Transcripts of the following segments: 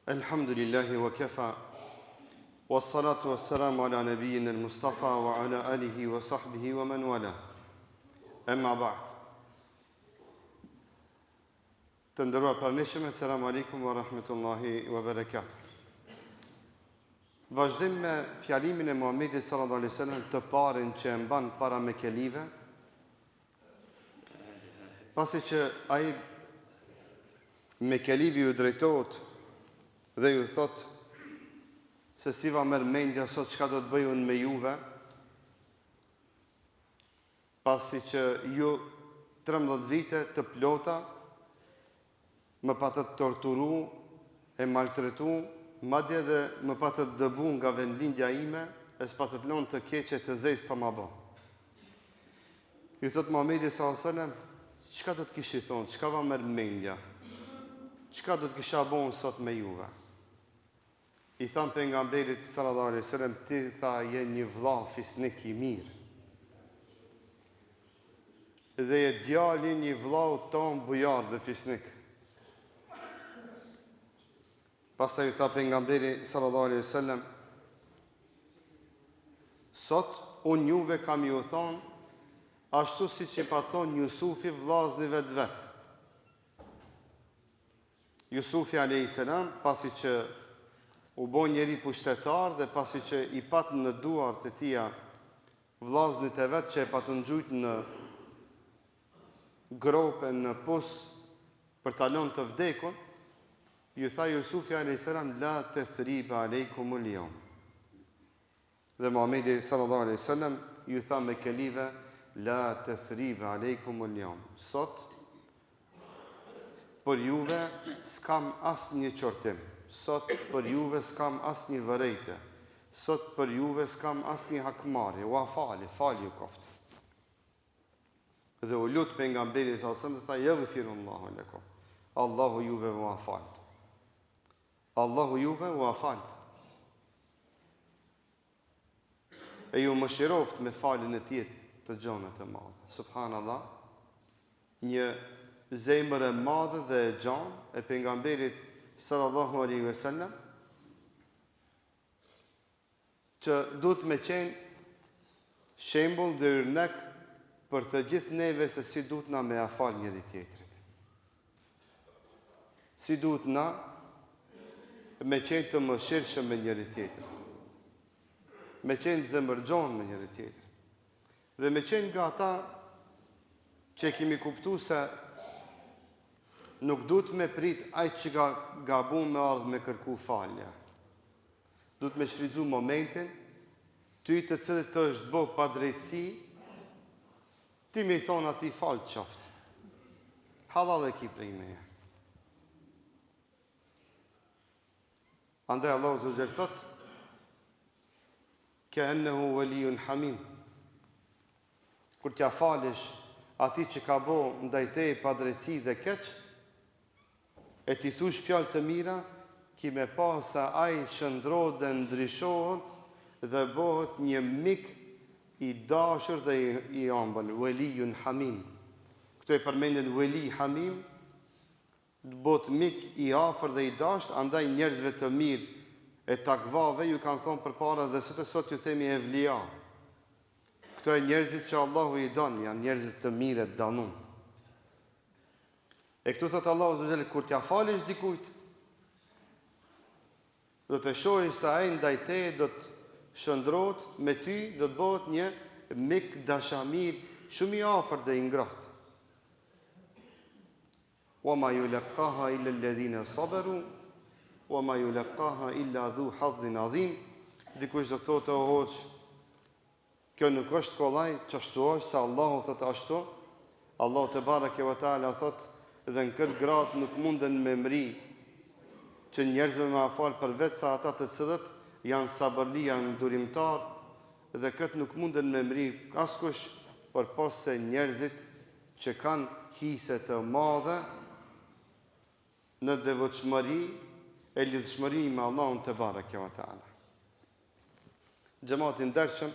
Alhamdulillahi wa kafa, wa salatu wa salamu ala nabiyyina al-Mustafa wa ala alihi wa sahbihi wa man wala. Amma ba'd. Të nderuar pranishëm, assalamu alaikum wa rahmatullahi wa barakatuh. Vazhdim me fjalimin e Muhamedit sallallahu alaihi wasallam të parën që e mban para Mekelive, pasi që ai Mekelivi ju drejtohet dhe ju thot se si va merr mendja sot çka do të bëj unë me juve, pasi që ju 13 vite të plota më patët torturu e maltretu, madje dhe më patët dëbu nga vendlindja ime, e s'patët lënë të keqe të zejs pa ma bë. Ju thot Muhamedi sallallahu alaihi wasallam, çka do të kishi thonë, çka va merr mendja, çka do të kisha bënë sot me juve. I thamë pejgamberit sallallahu alaihi wasallam, ti tha je një vëlla fisnik i mirë. Dhe je djali një vëllau ton bujar dhe fisnik. Pastaj i tha pejgamberi sallallahu alaihi wasallam, sot unë juve kam ju thonë ashtu siç i pa thonë Jusufi vllaznive të vet. Jusufi alayhis salam, pasi që u bo njeri pushtetar dhe pasi që i pat në duart e tia vllaznit e vet që e patën gjujt në grope, në pus për talon të vdekun, ju tha Jusufi a.s. la të thriba alejkumul jom. Dhe Muhamedi sallallahu alaihi wasallam ju tha Mekelive la të thriba alejkumul jom. Sot për juve s'kam asë një qortim. Sot për juve s'kam asë një vërejtë. Sot për juve s'kam asë një hakmarje. Ua fali ju koftë. Dhe u lutë pejgamberi sallallahu alaihi wasallam dhe tha yaghfirullahu lakum. Allahu juve ua falt. Allahu juve ua falt. E ju më shiroft me falin e tjetë të gjonët e madhe. Subhanallah, një zemër e madhe dhe e gjanë e pejgamberit sallallahu alaihi wasallam, që duhet me qenë shembull dhe yrnek për të gjithë neve se si duhet na me afal njëri tjetrit. Si duhet na me qenë të mëshirshëm me njëri tjetrin. Me qenë zemërgjon me njëri tjetrin. Dhe me qenë nga ata që kemi kuptu se nuk duhet me prit ai që gabu me ardhë me kërku falja. Duhet me shfrytzu momentin, ty të cilët të është bo pa drejtësi, ti me i thonë ati falë qoftë. Halal e ki prej meje. Andaj Allahu Azza thot, ka ennehu waliyun hamim. Kur t'ja falish ati që ka bo ndaj teje pa drejtësi dhe keq, e ti thush fjalë të mira, ki me pa sa ai shëndrohet dhe ndryshohet dhe bëhet një mik i dashur dhe i ëmbël, waliyun hamim. Këto e përmendën wali hamim, bëhet mik i afër dhe i dashur, andaj njerëzve të mirë e takvave ju kanë thonë përpara dhe sot ju themi evlia. Këto e njerëzit që Allahu i don, janë njerëzit të mirë e danum. E këtu thëtë Allahu Azza kur t'ja falish dikujt, do të shohësh se ai ndaj teje do të shëndrohet me ty, do të bëhet një mik dashamir shumë i afërt dhe i ngrohtë. Wa ma yulqaha illa alladhina sabaru wa ma yulqaha illa dhu hadhin adhim. Dikush do të thotë o hoç, kjo nuk është kollaj, çashtu është se Allahu thotë ashtu. Allahu te bareke ve taala thotë dhe në këtë gratë nuk munden me mri që njerëzve me afal për vetë sa ata të cilët janë sabërli, janë durimtar, dhe këtë nuk munden me mri askush për posë se njerëzit që kanë hise të madhe në devotshmëri e lidhshmëri me Allahun te bareke ve taala. Xhamati i ndershëm,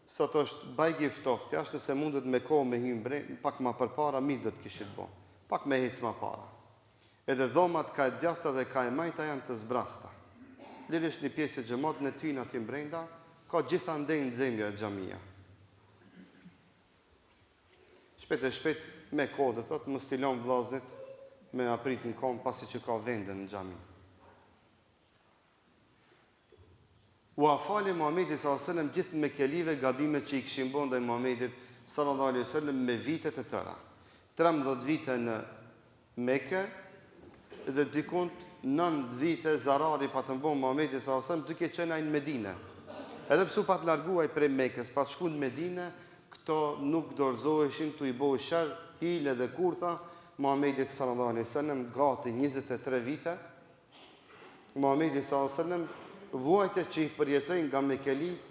sot është bajgi i ftoftë, jashtë se mundet me kohë me hymbre, pak më përpara mirë do të kishit bën. Pak me hecë më para. edhe dhomat ka e djathta dhe ka e majta janë të zbrasta. Lirisht një pjesë e xhamat në tynë aty brenda, ka gjithandej nxemja e xhamia. Shpejt e shpejt me kodë, thotë mos t'i lëm vllaznit me aprit në kom pasi që ka vende në xhami. U afali Muhamedi sallallahu alaihi wasallam gjithë mekelive gabimet që i kishin bën ndaj Muhamedit sallallahu alaihi wasallam me vite të tëra. 13 vite në Mekë dhe dikund 9 vite zarari pa të mbon Muhamedi sallallahu alaihi wasallam duke qenë ai në Medinë. Edhe pse u pat larguaj prej Mekës, pa shku në Medinë, këto nuk dorëzoheshin tu i bëu sherr, hile dhe kurtha Muhamedit sallallahu alaihi wasallam gati 23 vite. Muhamedi sallallahu alaihi wasallam vuajtje që i përjetojnë nga Mekelit,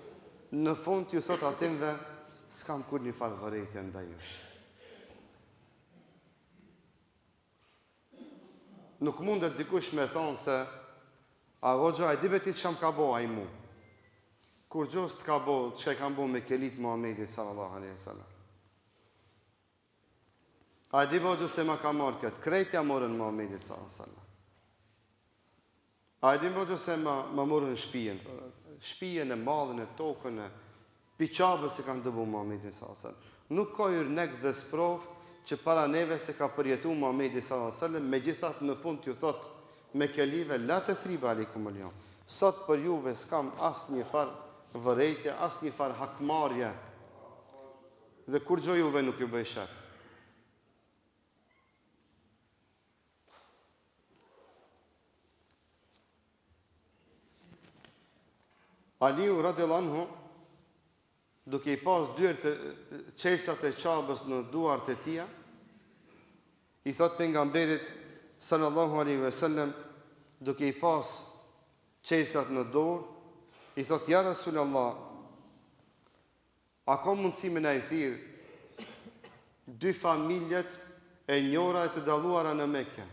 në fund ju thot atimve, s'kam kur një farë vërejtje ndaj jush. Nuk mundet dikush me thonë se, a hoxha, e di beti që ka bo a i mu. Kur gjos të ka bo, që e kam bo Mekelit Muhamedi sallallahu alaihi wasallam. A e di hoxha se ma ka marrë këtë, krejtja morën Muhamedi sallallahu alaihi wasallam. A e di hoxha se ma morën shpijen e madhën e tokën e piqabës se kanë dëbu Muhamedi sallallahu alaihi wasallam. Nuk ka yrnek dhe sprov që para neve se ka përjetu Muhamedi sallallahu alaihi wasallam, megjithatë në fund ju thot Mekelive la të thriba aleikum al-yawm. Sot për juve s'kam asnjë farë vërejtje, asnjë farë hakmarrje. Dhe kur gjë juve nuk ju bëj sherr. Aliu radhiyallahu anhu, duke i pas dyert çelësat e qabës në duart e tija, i thot pejgamberit sallallahu alaihi wasallam, duke i pas çelësat në dorë, i thot ja Rasulullah, a ka mundësi me na i thirr dy familjet e njëra e të dalluara në Mekë?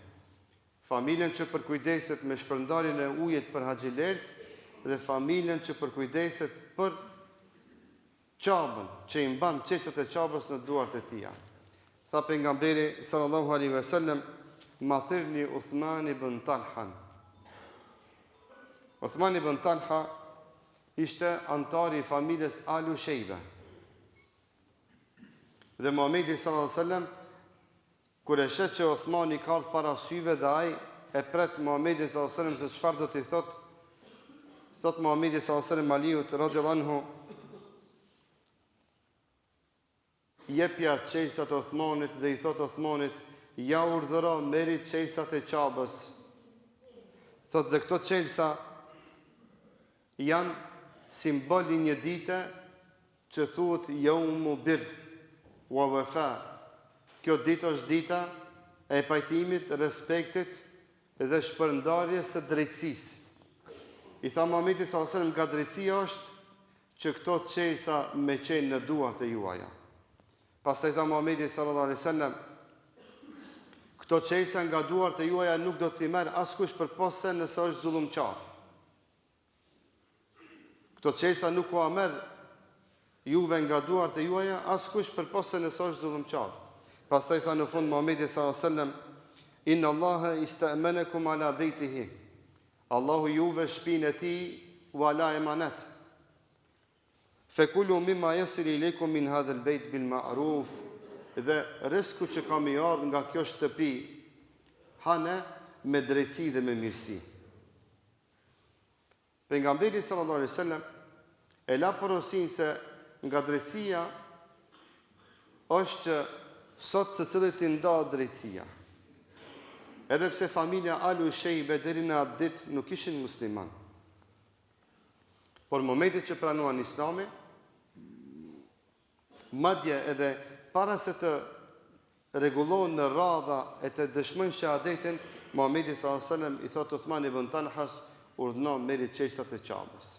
Familjen që përkujdeset me shpërndarjen e ujit për haxhilert dhe familjen që përkujdeset për qabën, që i mban çelësat e qabës në duart e tija. Tha pejgamberi sallallahu alaihi wasallam, ma thirni Uthman ibn Talhan. Uthman ibn Talha ishte antari i familjes Alu Shejbe. Dhe Muhamedi sallallahu alaihi wasallam kur e shet që Uthmani ka ardhur para syve dhe ai e pret Muhamedi sallallahu alaihi wasallam se çfarë do t'i thot. Thot Muhamedi sallallahu alaihi wasallam Aliut radhiyallahu anhu, jepja çelësat e Uthmanit dhe i thot Uthmanit, ja urdhëro merri çelësat e qabës. Thot dhe këto çelësa janë simbol i një dite që thuhet yawmu bir wa wafa. Kjo ditë është dita e pajtimit, respektit dhe shpërndarjes së drejtësisë. I tha Muhamedi sallallahu alaihi wasallam, nga drejtësia është që këto çelësa me qenë në duart e juaja. Pastaj tha Muhamedi sallallahu alaihi wasallam, këto çelësa nga duart e juaja nuk do t'i merr askush përpose nëse është zullumçar. Këto çelësa nuk u merr juve nga duart e juaja askush përpose nëse është zullumçar. Pastaj tha në fund Muhamedi sallallahu alaihi wasallam, inna Allaha ista'manakum ala baytihi. Allahu juve shpinë e tij u ala emanet. Fekulu mimma yasili ilaykum min hadha al-bayt bil ma'ruf. Dhe risku që kam i ardhur nga kjo shtëpi, hane me drejtësi dhe me mirësi. Pejgamberi sallallahu alaihi wasallam e la porosin se nga drejtësia është që sot secillit i nda drejtësia. Edhe pse familja Alu Shejbe deri në atë ditë nuk ishin musliman. Por momentit që pranuan Islamin, madje edhe para se të rregullohen në radha e të dëshmojnë shahadetin, Muhamedi sallallahu alaihi wasallam i thotë Uthman ibn Talhas, urdhëno merri çelësat e qabës.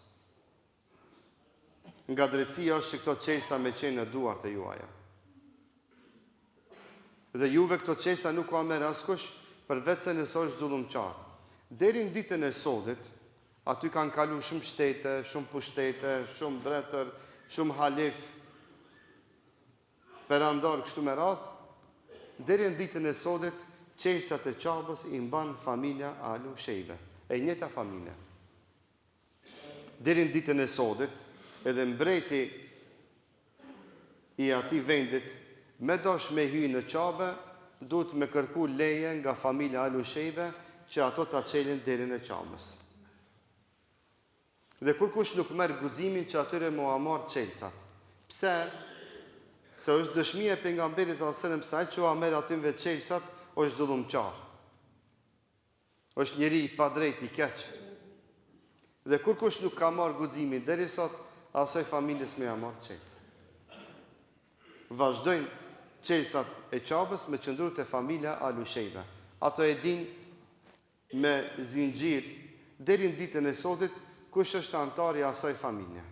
Nga drejtësia është që këto çelësa me qenë në duart e juaja. Dhe juve këto çelësa nuk ka merr askush, përveç se nëse është zullumçar. Deri në ditën e sodit, aty kanë kalu shumë shtete, shumë pushtete, shumë drejtër, shumë halif, perandor kështu me radhë. Deri në ditën e sodit, qelsat e Qabës i mban familja Alu Shejbe, e njëjta familje. Deri në ditën e sodit, edhe mbreti i atij vendit me dosh me hy në Qabë, duhet me kërku leje nga familja Alu Shejbe që ato ta çelin deri në Qabës. Dhe kur kush nuk merr guximin që atyre mu marr qelsat. Pse? Se është dëshmia e pejgamberit sallallahu alajhi wasallam se ai që merr atyve qelsat është zullumçar. Është njeri i padrejt, i keq. Dhe kur kush nuk ka marr guximin deri sot, asoj familjes me marr qelsat. Vazhdojnë qelsat e Qabës me qëndru te familja Alu Shejbe. Ato e din me zinxhir deri në ditën e sodit kush është antari i asaj familje.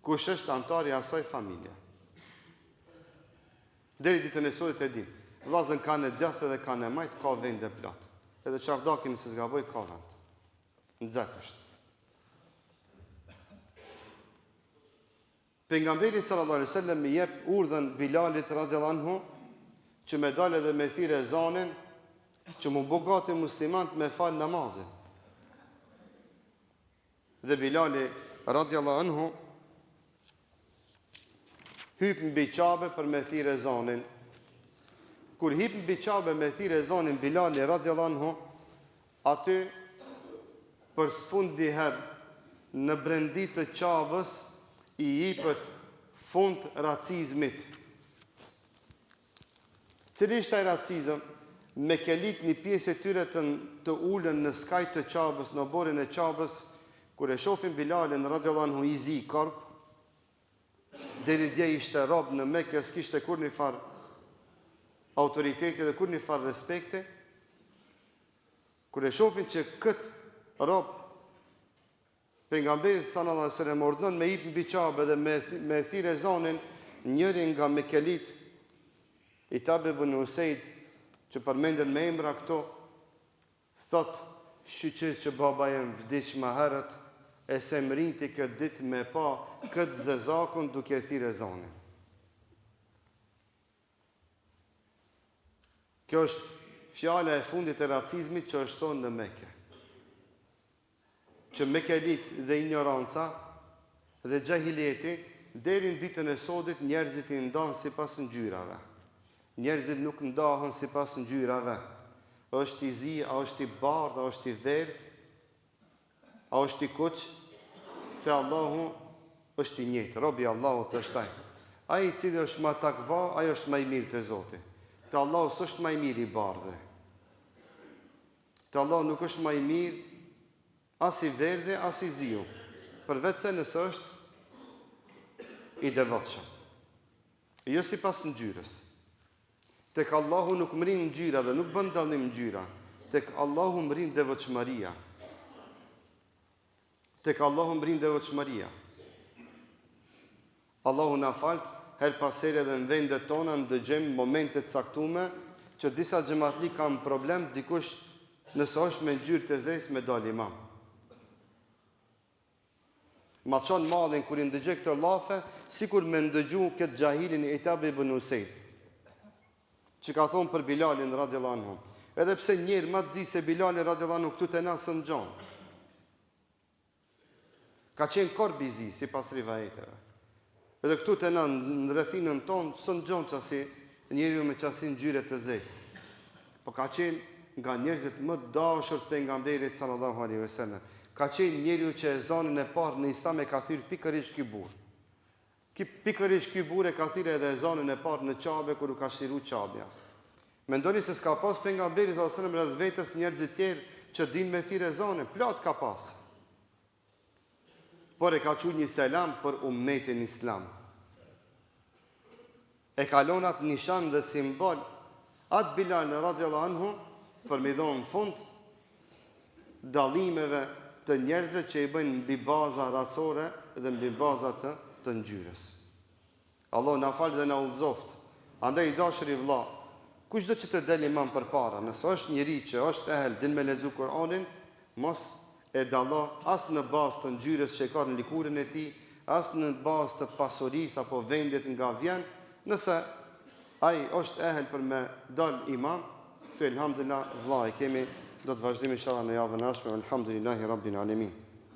Kush është antari i asaj familje. Deri ditën e sodit e din. Vllazën kanë e djathtë dhe kanë e majt, ka vende plot. Edhe çardakin se zgaboj ka vend. Nxehtë është. Pejgamberi sallallahu alaihi wasallam i jep urdhën Bilalit radhiyallahu anhu që me dalë dhe me thirrë ezanin që mu bogati muslimant me fal namazin. Dhe Bilali radhiyallahu anhu hyp mbi Qabe për me thirrë ezanin. Kur hyp mbi Qabe me thirrë ezanin Bilali radhiyallahu anhu, aty për sfundi herë në brendit të Qabës i jepet fund racizmit. Cili ishte ai racizëm? Me kelit një pjesë e tyre të ulën në skaj të Qabës, në oborin e Qabës, kur e shohin Bilalin radhiyallahu anhu i zi korp, deri dje ishte rob në Mekë, s'kishte kur një far autoriteti dhe kur një far respekte. Kur e shohin që këtë rob pejgamberi sallallahu alajhi wasallam ordon me hip mbi Qabë dhe me thirrë ezanin, njëri nga mekelit i Tab ibn Usaid, që përmenden me emra këto, thot, shqyqe që baba jem vdiq më herët, e se më rinti këtë ditë me pa këtë zezakun duke thirrë ezanin. Kjo është fjala e fundit e racizmit që është thonë në Mekë. Që mekelit dhe ignoranca dhe xahilieti deri në ditën e sodit njerëzit i ndanë sipas ngjyrave. Njerëzit nuk ndahen sipas ngjyrave. Është i zi, a është i bardh, a është i verdh, a është i kuq, te Allahu është i njëjtë. Robi Allahut është ai. Ai i cili është më takva, ai është më i mirë te Zoti. Te Allahu s'është më i mirë i bardhë. Te Allahu nuk është më i mirë as i verdhe, as i ziu, përveç se nëse është i devotshëm. Jo sipas ngjyrës. Tek Allahu nuk mrin ngjyra dhe nuk bën dallim ngjyra. Tek Allahu mrin devotshmëria. Tek Allahu mrin devotshmëria. Allahu na falt, her pas here dhe në vendet tona ndëgjojmë momente të caktuara që disa xhamatli kanë problem, dikush nëse është me ngjyrë të zezë me dal imam. Ma qonë madhin kur i ndëgje këtë lafe, sikur me ndëgju këtë gjahilin i Tab ibn Usaid, që ka thonë për Bilalin radhiyallahu anhu. Edhe pse njerë ma të zi se Bilalin radhiyallahu anhu këtu të na së në gjonë. Ka qenë korbi zi, si pas rivajeteve. Edhe këtu të na në rrethinën tonë së në gjonë qasi njeri me qasin gjyre të zesë. Po ka qenë nga njerëzit më dashur të pejgamberit sallallahu alaihi wasallam. Ka qenë njeriu që ezanin e parë në Islam e ka thyrë pikërisht ky burr. Pikërisht ky burr e ka thyrë edhe ezanin e parë në Qabe kur u ka shiru Qabja. Mendoni se s'ka pas pejgamberi sallallahu alaihi wasallam rreth vetes njerëz të tjerë që dinë me thirrë ezanin, plot ka pas. Por e ka thënë një selam për ummetin islam. E kalon atë nishan dhe simbol atë Bilal radhiyallahu anhu për mi dhonë fund dallimeve të njerëzve që i bëjnë mbi baza racore dhe mbi baza të ngjyrës. Allah na fal dhe na udhëzoft. Andaj i dashur i vëlla, kushdo që të del imam përpara, nëse është njëri që është ehel din me lexu Kur'anin, mos e dallo as në bazë të ngjyrës që ka në likurin e tij, as në bazë të pasurisë apo vendit nga vjen, nëse ai është ehel për me dal imam, se elhamdulillah vllai kemi do të vazhdojmë inshallah në javën e ardhshme. Alhamdulillahi rabbil alamin.